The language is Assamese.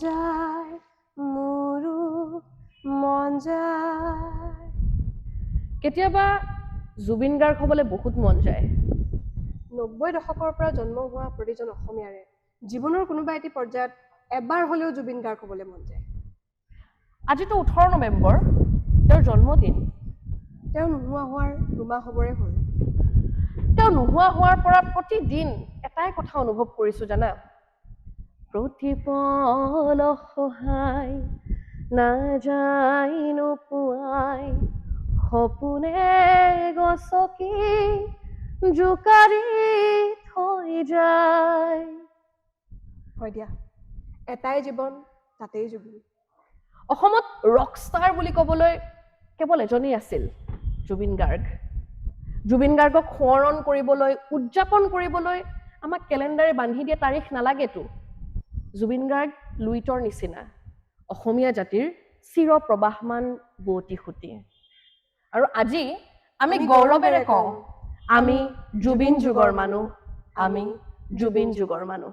যায় মোৰো মন যায় কেতিয়াবা জুবিন গাৰ্গ হ'বলৈ বহুত মন যায় 90 দশকৰ পৰা জন্ম হোৱা প্ৰতিজন অসমীয়াৰে জীৱনৰ কোনোবা এটি পৰ্যায়ত এবাৰ হ'লেও জুবিন গাৰ্গ হ'বলৈ মন যায় আজিতো 18 নৱেম্বৰ তেওঁৰ জন্মদিন তেওঁ নোহোৱা হোৱাৰ 2 মাহ হ'বৰে হ'ল তেওঁ নোহোৱা হোৱাৰ পৰা প্ৰতিদিন এটাই কথা অনুভৱ কৰিছো জানা প্ৰতিপল সহায় নাযায় নোপোৱাই সপোনে গছকি জোকাৰি থৈ যায় হয় দিয়া এটাই জীৱন তাতেই জুবিন অসমত ৰকষ্টাৰ বুলি ক'বলৈ কেৱল এজনেই আছিল জুবিন গাৰ্গ জুবিন গাৰ্গক সোঁৱৰণ কৰিবলৈ উদযাপন কৰিবলৈ আমাক কেলেণ্ডাৰে বান্ধি দিয়া তাৰিখ নালাগেতো জুবিন গাৰ্গ লুইতৰ নিচিনা অসমীয়া জাতিৰ চিৰ প্ৰবাহমান বুৱতী সুঁতি আৰু আজি আমি গৌৰৱেৰে কওঁ আমি জুবিন যুগৰ মানুহ আমি জুবিন যুগৰ মানুহ